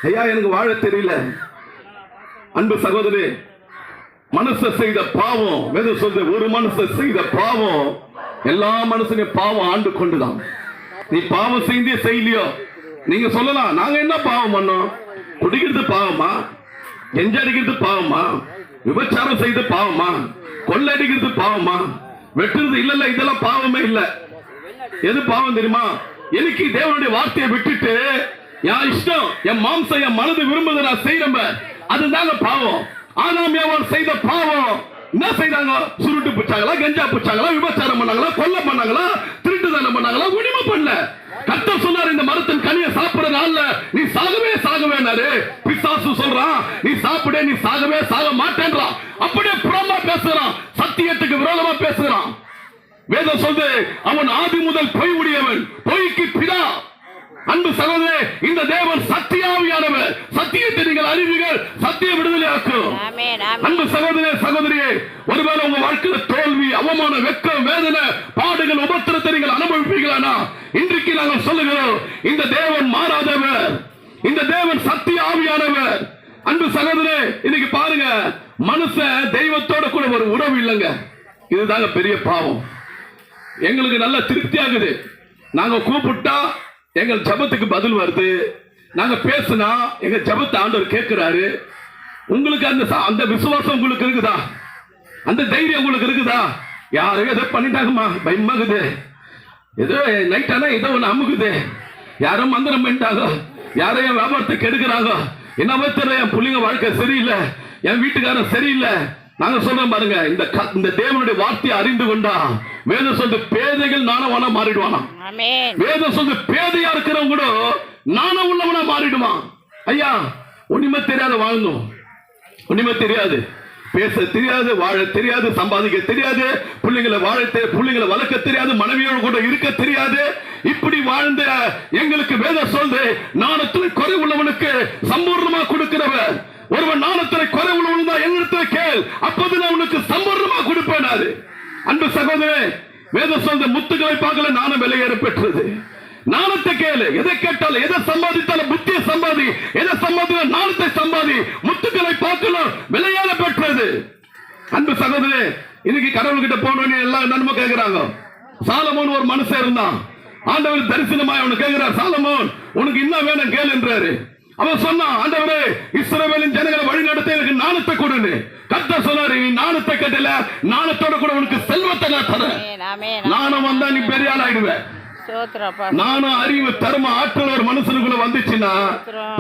ஐயா எனக்கு வாழ தெரியல. அன்பு சகோதரி, மனுஷ செய்த பாவம், வேதம் சொல்றது ஒரு மனுஷ செய்த பாவம் எல்லா மனுஷனையும் பாவம் ஆண்டு கொண்டுதான். நீ பாவம் செய்தே செய்யலையோ, நீங்க சொல்லலாம் நாங்க என்ன பாவம் பண்ணோம்? குடிக்கிறது பாவமா? எஞ்சடிக்கிறது பாவமா? விபச்சாரம் செய்து பாவமா? கொள்ளடிக்கிறது பாவமா? வெட்டுறது இல்ல, இதெல்லாம் பாவமே இல்ல. எது பாவம் தெரியுமா? எனக்கு தேவனுடைய வார்த்தையை விட்டுட்டு என் இஷ்டம், என் மாம்சம், என் மனது விரும்புவதை நான் செய்யறேன், அதுதாங்க பாவம். ஆதாம் ஏவாள் செய்த பாவம் என்ன செய்தாங்க? சுருட்டு பிடிச்சாங்களா, கஞ்சா பிடிச்சாங்களா, விபச்சாரம் பண்ணாங்களா, கொல்லை பண்ணாங்களா, திருட்டுதனம் பண்ணாங்களா? ஒண்ணுமே பண்ணல. கர்த்தர் சொன்னார், இந்த மரத்தின் கனியை சாப்பிடுறதுனால நீ சாகவே சாகவேனாரு. பிசாசு சொல்றான், நீ சாப்பிட, நீ சாகவே சாக மாட்டேன்றான். அப்படியே புறமா பேசுறான், சத்தியத்துக்கு விரோதமா பேசுறான். வேதம் சொல்து, அவன் ஆதி முதல் பொய் உடையவன், பொய்க்கு பிதா. அன்பு சகோதரே, இந்த தேவன் சத்தியாவியானவர். சத்தியத்தை நீங்கள் அறிவீர்கள், சத்திய விடுதலையாக்கும். அன்பு சகோதரே, சகோதரியே, ஒருவேளை உங்க வாழ்க்கையில தோல்வி, அவமான, வெட்கம், வேதனை, பாடுகள், உபத்திரத்தை நீங்கள் அனுபவிப்பீர்களானா? இன்றைக்கு நாங்கள் சொல்லுகிறோம், இந்த தேவன் மாறாதவர், இந்த தேவன் சத்திய ஆவியானவர். அன்பு சகோதரே, இன்னைக்கு பாருங்க, மனுஷன் தெய்வத்தோட கூட ஒரு உறவு இல்லைங்க. இதுதாங்க பெரிய பாவம். எங்களுக்கு நல்ல திருப்தி ஆகுது, நாங்க கூப்பிட்டா எங்கள் ஜபத்துக்கு பதில் வருது, நாங்க பேசினா எங்க ஜபத்தை ஆண்டவர் கேட்கிறாரு. உங்களுக்கு அந்த விசுவாசம் உங்களுக்கு இருக்குதா? அந்த தைரியம் உங்களுக்கு இருக்குதா? யாரும் எதோ பண்ணிட்டாங்கம்மா, பயமாகுது, ஏதோ நைட் ஆனா ஏதோ ஒண்ணு அமுகுது, யாரும் மந்திரம் பண்ணிட்டாங்க, யாரும் என் வியாபாரத்தை கெடுக்கிறாங்க, என்னவோ தெரியல, என் பிள்ளைங்க வாழ்க்கை சரியில்லை, என் வீட்டுக்காரன் சரியில்லை. நாங்க சொல்றோம் பாருங்க, இந்த தேவனுடைய வார்த்தையை அறிந்து கொண்டா வேதம் சொல்ற பேதைகள் நாணவானா மாறிடுவானா? வேதம் சொல்ற பேதையா இருக்கிறவங்க கூட நாணம் உள்ளவனா மாறிடுவான். ஐயா, ஒண்ணுமே தெரியாத வாழணும், ஒண்ணுமே தெரியாது, பேச தெரியாது, வாழ தெரியாது, சம்பாதிக்க தெரியாது, பிள்ளைங்களை வளர்க்க தெரியாது, மனைவியோடு கூட இருக்க தெரியாது. இப்படி வாழ்ந்த எங்களுக்கு வேதம் சொல்றது, நாணத்தில் குறை உள்ளவனுக்கு சம்பூர்ணமா கொடுக்கிறவர். ஒருவன் நாணத்தில் குறை உள்ளவன் தான் என்னிடத்தில் கேள், அப்போது நான் உனக்கு சம்பூர்ணமா கொடுப்பேன். அன்பு சகோதரே, வேதம் சொல்ற முத்துக்களை பார்க்கல, நாணம் விலையேற பெற்றது. நாணத்தை கேளு, எதை கேட்டாலும், எதை சம்பாதித்தாலும் புத்தியை சம்பாதி, எதை சம்பாதித்தாலும் நாணத்தை சம்பாதி. முத்துக்களை பார்க்கலாம், விலையேற பெற்றது. அன்பு சகோதரே, இன்னைக்கு கடவுள்கிட்ட போனோன்னு எல்லாம் நன்மை கேட்கிறாங்க. சாலமோன் ஒரு மனுஷன் இருந்தான், ஆண்டவர் தரிசனமாய் அவனு கேட்கிறார், சாலமோன் உனக்கு என்ன வேணும் கேளு என்றாரு. அவன் சொன்னான், ஆண்டவரே இஸ்ரவேலின் ஜனங்களை வழி நடத்த எனக்கு நாணத்தை கொடுன்னு. கர்த்தர் சொன்னாரு, நீ நாணத்தை கட்டல, நாணத்தோட கூட உனக்கு செல்வத்தை நான் தரேன். நாணம் வந்தா நீ பெரிய ஆள் ஆயிடுவ. நானும் அறிவு, தர்ம, ஆற்றல் ஒரு மனுஷனுக்குள்ள வந்துச்சுன்னா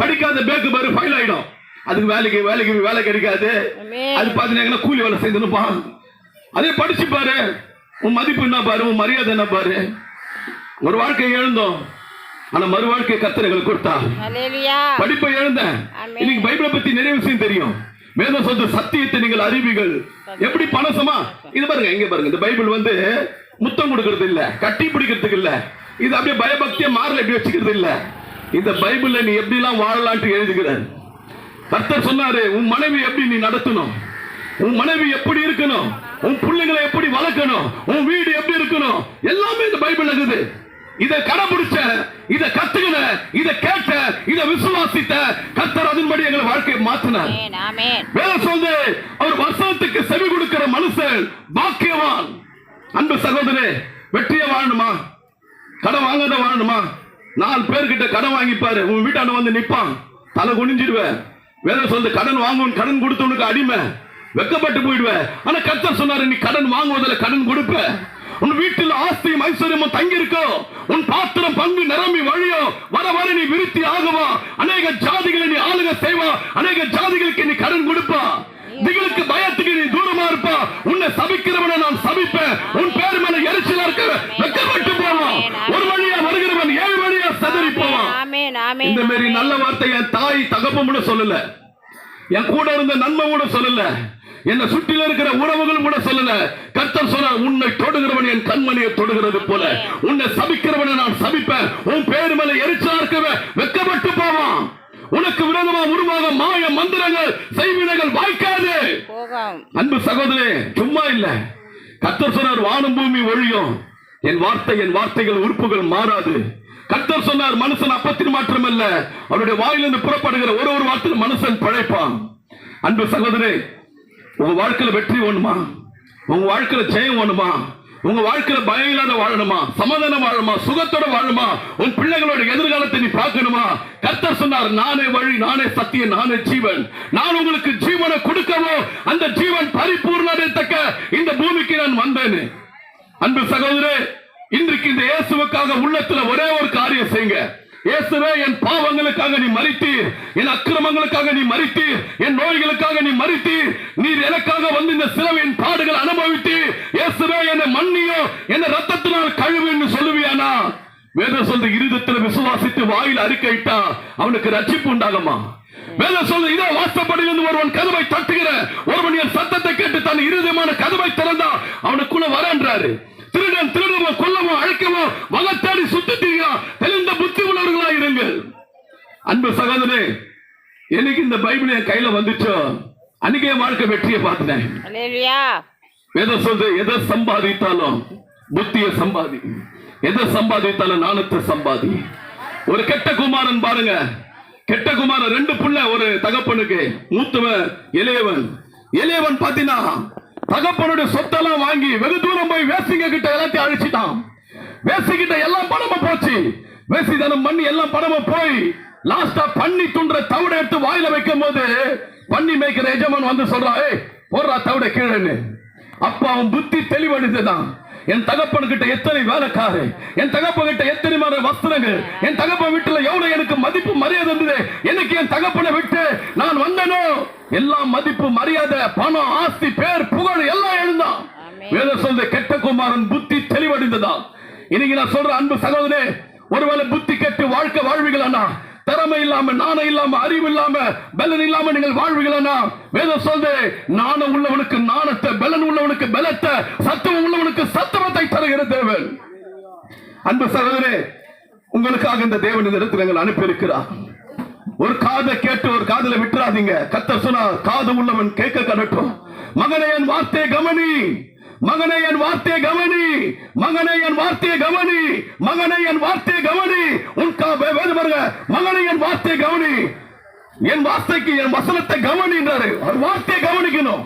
படிக்காத பேக்கு பாரு ஃபைல் ஆயிடும். அதுக்கு வேலை கிடைக்காது. அது பாத்தீங்கன்னா கூலி வேலை செய்துப்பா. அதே படிச்சு பாரு, உன் மதிப்பு என்ன பாரு, உன் மரியாதை என்ன பாரு. ஒரு வாழ்க்கை எழுந்தோம், ஆனா மறு வாழ்க்கை கர்த்தர் எங்களுக்கு கொடுத்தா. படிப்பை எழுந்தேன், இன்னைக்கு பைபிளை பத்தி நிறைய விஷயம் தெரியும். வேதம் சொல்ற சத்தியத்தை நீங்கள் அறிவீர்கள். எப்படி பணசமா இது பாருங்க, இங்க பாருங்க, இந்த பைபிள் வந்து முத்தம் கொடுக்கிறது இல்ல, கட்டி பிடிக்கிறதுக்கு இல்ல, இது அப்படியே பயபக்தியா மாறல எப்படி வச்சுக்கிறது இல்ல. இந்த பைபிள்ல நீ எப்படி எல்லாம் வாழலான்ட்டு எழுதுகிறார். கர்த்தர் சொன்னாரு, உன் மனைவி எப்படி நீ நடத்தணும், உன் மனைவி எப்படி இருக்கணும், உன் பிள்ளைங்களை எப்படி வளர்க்கணும், உன் வீடு எப்படி இருக்கணும், எல்லாமே இந்த பைபிள் இருக்குது. இதை கடைபிடிச்ச, இதை கத்துக்கின, இதை கேட்ட, இதை விசுவாசித்த கர்த்தர் அதன்படி எங்களை வாழ்க்கையை மாற்றினார். வேதம் சொல்லுது, அவர் வசனத்துக்கு செவி கொடுக்கிற மனுஷன் பாக்கியவான். அன்பு சகோதரே, வெற்றியை வாழணுமா, கடன் வாங்காத வாழணுமா? 4 பேர்கிட்ட கடன் வாங்கிப்பாரு, உன் வீட்டாண்ட வந்து நிப்பான், தலை குனிஞ்சிடுவேன். வேதம் சொல்லுது, கடன் வாங்குவன், கடன் கொடுத்தவனுக்கு அடிமை, வெக்கப்பட்டு போயிடுவேன். ஆனா கர்த்தர் சொன்னாரு, நீ கடன் வாங்குவதில் கடன் கொடுப்ப, உன் வீட்டில் ஆஸ்தியும் ஐஸ்வர்யமும் தங்கி இருக்கும், உன் பாத்திரம் பங்கு நிரம்பி வழியும், வர வர நீ விருத்தி ஆகுவா, அநேக ஜாதிகளை நீ ஆளுக செய்வா, அநேக ஜாதிகளுக்கு நீ கடன் கொடுப்பா, திகிலுக்கு பயத்துக்கு நீ தூரமா இருப்பா, உன்னை சபிக்கிறவனை நான் சபிப்பேன், உன் பேர் மேல எரிச்சலா இருக்க வெக்கப்பட்டு போவான், ஒரு வழியா வருகிறவன் 7 வழியா சதறி போவான். இந்த மாதிரி நல்ல வார்த்தை என் தாய் தகப்பம் கூட சொல்லல, என் கூட இருந்த நன்மை கூட சொல்லல, என்ன சுற்றில இருக்கிற உறவுகள் கூட சொல்லல. கர்த்தர் சொன்னார், உன்னை தொடுகிறவன் என் கண்மணியை தொடுகிறது போல, உன்னை சபிக்கிறவனை நான் சபிப்பேன், உன் பேர் மேல எரிச்சலா இருக்கவே வெக்கப்பட்டு போவான், உனக்கு விரோதமா உருவாக மாய மந்திரங்கள் செய்வினைகள் வாய்க்காது. அன்பு சகோதரே, சும்மா இல்ல, கர்த்தர் சொன்னார், வானம் பூமி ஒழியும், என் வார்த்தைகள் உறுப்புகள் மாறாது. கர்த்தர் சொன்னார், மனுஷன் அப்பத்தில் மாற்றம் அல்ல, அவருடைய வாயிலிருந்து புறப்படுகிற ஒரு வார்த்தையில் மனுஷன் பிழைப்பான். அன்பு சகோதரே, உங்க வாழ்க்கையில வெற்றி வேணுமா? உங்க வாழ்க்கையில ஜெயம் வேணுமா? உங்க வாழ்க்கையில பயம் இல்லாத வாழணுமா? சமாதானம் வாழணுமா? சுகத்தோட வாழணுமா? உன் பிள்ளைகளோட எதிர்காலத்தை நீ பார்க்கணுமா? கர்த்தர் சொன்னார், நானே வழி, நானே சத்தியம், நானே ஜீவன். நான் உங்களுக்கு ஜீவனை கொடுக்கவோ அந்த ஜீவன் பரிபூர்ணத்தக்க இந்த பூமிக்கு நான் வந்தேன். அன்பு சகோதரே, இன்றைக்கு இந்த இயேசுவுக்காக உள்ளத்துல ஒரே ஒரு காரியம் செய்யுங்க. இயேசுவே, என் பாவங்களுக்காக நீ மரித்தீர், என் அக்கிரமங்களுக்காக நீ மரித்தீர், என் நோய்களுக்காக நீ மரித்தீர், நீர் எனக்காக வந்து இந்த சிலுவையின் பாடுகள் அனுபவித்தீர். இயேசுவே, என்னை மன்னியோ, என்னை ரத்தத்தினால் கழுவுன்னு சொல்லுவியானா? வேதம் சொல்ற இருதயத்தில் விசுவாசித்து வாயில் அறிக்கையிட்டா அவனுக்கு ரட்சிப்பு உண்டாகுமா? வேதம் சொல்ற இதோ வாசப்படியிலிருந்து ஒருவன் கதவை தட்டுகிற ஒருவன் என் சத்தத்தை கேட்டு தன் இருதயமான கதவை திறந்தா அவனுக்குள்ள வரன்றாரு. திருடன் திருடவோ கொல்லவோ அழைக்கவோ வகத்தாடி சுத்திட்டீங்க, தெளிந்த புத்தி உள்ளவர்களா இருங்கள். அன்பு சகோதரே, எனக்கு இந்த பைபிள் என் கையில வந்துச்சோ அன்னைக்கே வாழ்க்கை வெற்றியை பார்த்துட்டேன். வேதம் சொல்ற எதை சம்பாதித்தாலும் புத்தியை சம்பாதி, எதை சம்பாதித்தாலும் நாணத்தை சம்பாதி. ஒரு கெட்ட குமாரன் பாருங்க, கெட்ட குமாரன், 2 புள்ள ஒரு தகப்பனுக்கு, மூத்தவன் இளையவன். இளையவன் பாத்தீங்கன்னா தகப்பனுடைய சொத்தெல்லாம் வாங்கி வெகு தூரம் போய் வேசிங்க கிட்ட எல்லாத்தையும் அழிச்சிட்டான். வேசிக்கிட்ட எல்லாம் பணமா போச்சு. வேசிதனம் பண்ணி எல்லாம் பணமா போய் லாஸ்டா பண்ணி துன்ற தவிட எடுத்து வாயில வைக்கும் போது பண்ணி மேய்க்கிற எஜமான் வந்து சொல்றான், ஏய் போடுறா தவிட கீழே. அப்ப அவன் புத்தி தெளிவடைந்துதான். என் தகப்பன் கிட்ட எத்தனை வேலைக்காரு, என் தகப்பன் கிட்ட எத்தனை மாதிரி வஸ்திரங்கள், என் தகப்பன் வீட்டுல எவ்வளவு எனக்கு மதிப்பு மரியாதை இருந்தது, எனக்கு என் தகப்பனை விட்டு நான் வந்தனோ எல்லாம் மதிப்பு மரியாதை பணம் ஆஸ்தி பேர் புகழ் எல்லாம் எழுந்தான். வேதம் சொல்ற கெட்ட குமாரன் புத்தி தெளிவடைந்ததா. இன்னைக்கு நான் சொல்ற அன்பு சகோதரே, ஒருவேளை புத்தி கெட்டு வாழ்க்கை வாழ்வீங்களா? திறமை இல்லாம, நாணம் இல்லாம, அறிவு இல்லாம, பலன் இல்லாம நீங்கள் வாழ்வீங்களா? வேதம் சொல்றே, நாணம் உள்ளவனுக்கு நாணத்தை, பலன் உள்ளவனுக்கு பலத்தை, சத்துவம் உள்ளவனுக்கு சத்துவத்தை தருகிற தேவன். அன்பு சகோதரே, உங்களுக்காக இந்த தேவன் இந்த இடத்துல எங்களை அனுப்பி இருக்கிறார். ஒரு காதை கேட்டு ஒரு காதல விட்டுறாதீங்க. கர்த்தர் சொன்னார், காது உள்ளவன் கேட்க கடட்டும். மகனே என் வார்த்தையை கவனி, மகனே என் வார்த்தையை கவனி, மகனே என் வார்த்தையை கவனி, மகனே என் வார்த்தையை கவனி. மகனே என் வார்த்தையை கவனி, என் வார்த்தைக்கு என் வசனத்தை கவனின்றாரு. ஒரு வார்த்தையை கவனிக்கணும்.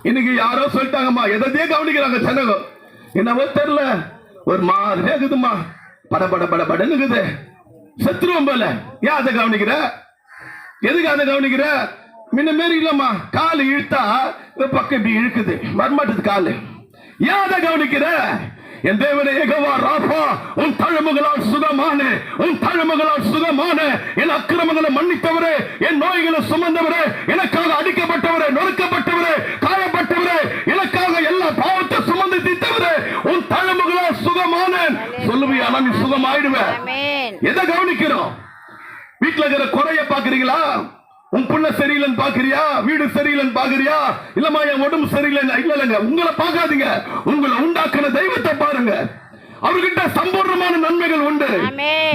இன்னைக்கு யாரோ சொல்லிட்டாங்கம்மா, எதையே கவனிக்கிறாங்க ஜனங்க. என்னவோ தெரியல, ஒரு மாதிரி இருக்குதுமா, பட பட பட படன்னு சத்துருவம் போல. ஏன் அதை கவனிக்கிற? எதுக்கு அதை கவனிக்கிற? முன்ன மாரி இல்லம்மா, காலு இழுத்தா பக்கம் இப்படி இழுக்குது, வரமாட்டது காலு. ஏன் அதை கவனிக்கிற? என் தேவனே யெகோவா ராபா, உன் தழும்புகளால் சுகமான, உன் தழும்புகளால் சுகமான, என் அக்கிரமங்களை மன்னித்தவரே, என் நோய்களை சுமந்தவரே, எனக்காக அடிக்கப்பட்டவரே, நொறுக்கப்பட்டவரே, காயப்பட்டவரே, எனக்காக எல்லா பாவத்தை சுமந்து தீர்த்தவரே, உன் தழும்புகளால் சுகமான சொல்லுவியா? நீ சுகமாயிடுவ. எதை கவனிக்கிறோம்? வீட்டுல இருக்கிற குறைய பாக்குறீங்களா? உன் புள்ள சரியில்லைன்னு பாக்குறியா? வீடு சரியில்லைன்னு பாக்குறியா? இல்லம்மா என் உடம்பு சரியில்லைன்னு இல்லைங்க, உங்களை பார்க்காதீங்க, உங்களை உண்டாக்குன தெய்வத்தை பாருங்க. அவர்கிட்ட சம்பூர்ணமான நன்மைகள் உண்டு.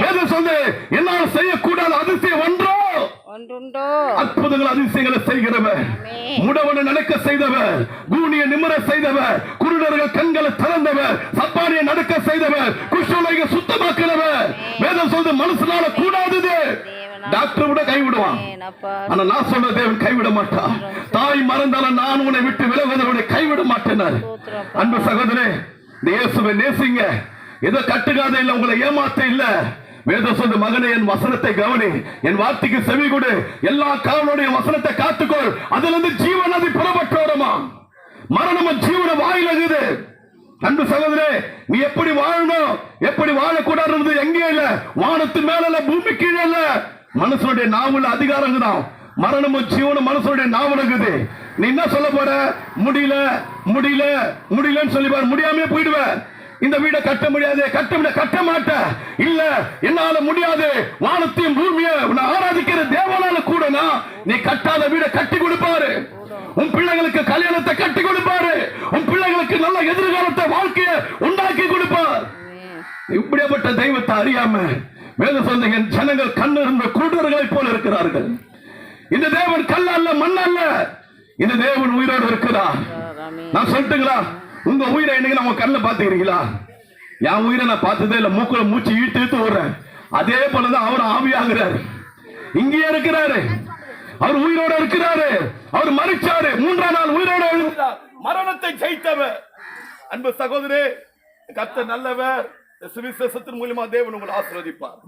வேதம் சொல்லுது, என்னால் செய்யக்கூடாத அதிசயம் ஒன்றோ அற்புதங்கள் அதிசயங்களை செய்கிறவர், முடவனை நடக்க செய்தவர், கூனியை நிமிர செய்தவர், குருடர்கள் கண்களை திறந்தவர், சப்பானியை நடக்க செய்தவர், குஷ்டரோகியை சுத்தமாக்கிறவர். வேதம் சொல்லுது, மனுஷனால கூடாதது டாக்டர் விட கைவிடுவான், ஆனா நான் சொல்ற தேவன் கைவிட மாட்டான். தாய் மறந்தாலும் நான் உன்னை விட்டு விலகுவதை கைவிட மாட்டேனார். அன்பு சகோதரே, இயேசுவை நேசிங்க. ஏதோ கட்டுக்காத இல்ல, உங்களை ஏமாத்த இல்ல. வேதம் சொல்ற மகனே என் வசனத்தை கவனி, என் வார்த்தைக்கு செவி கொடு, எல்லா காவலுடைய வசனத்தை காத்துக்கொள், அதுல இருந்து ஜீவன் அது புறப்பட்டு வருமா? மரணமும் ஜீவன வாயிலகுது. அன்பு சகோதரே, நீ எப்படி வாழணும், எப்படி வாழக்கூடாது எங்கே இல்ல, வானத்து மேல இல்ல, பூமி கீழே இல்ல, மனுஷனுடைய நாவுல அதிகாரம் தான். மரணமும் ஜீவனும் மனுஷனுடைய நாவலுக்குது. நீ என்ன சொல்ல போற? முடியல முடியல முடியலன்னு சொல்லி பாரு, முடியாம போயிடுவ. இந்த வீடை கட்ட முடியாது, கட்ட மாட்ட இல்ல, என்னால முடியாது. வானத்தையும் பூமியை ஆராதிக்கிற தேவனால கூட நீ கட்டாத வீடை கட்டி கொடுப்பாரு. உன் பிள்ளைகளுக்கு கல்யாணத்தை கட்டி கொடுப்பாரு. உன் பிள்ளைகளுக்கு நல்ல எதிர்காலத்தை வாழ்க்கையை உண்டாக்கி கொடுப்பார். இப்படிப்பட்ட தெய்வத்தை அறியாம வேதம் சொல்ற என் ஜனங்கள் கண்ணு இருந்த குருடர்களை போல இருக்கிறார்கள். இந்த தேவன் கல்ல அல்ல, மண் அல்ல, இந்த தேவன் உயிரோடு இருக்கிறார். நான் சொல்லட்டுங்களா? உங்க உயிரை இன்னைக்கு நம்ம கண்ணில் பாத்துக்கிறீங்களா? என் உயிரை நான் பார்த்ததே இல்ல. மூக்குல மூச்சு இழுத்து இழுத்து விடுறேன். அதே போலதான் அவர் ஆவியாகிறாரு, இங்கே இருக்கிறாரு, அவர் உயிரோட இருக்கிறாரு. அவர் மரிச்சாரு, 3ஆம் நாள் உயிரோட எழுந்தார், மரணத்தை ஜெயித்தவர். அன்பு சகோதரே, கர்த்தர் நல்லவர். சுவிசேஷத்தின் மூலமா தேவன் உங்களை ஆசீர்வதிப்பார்.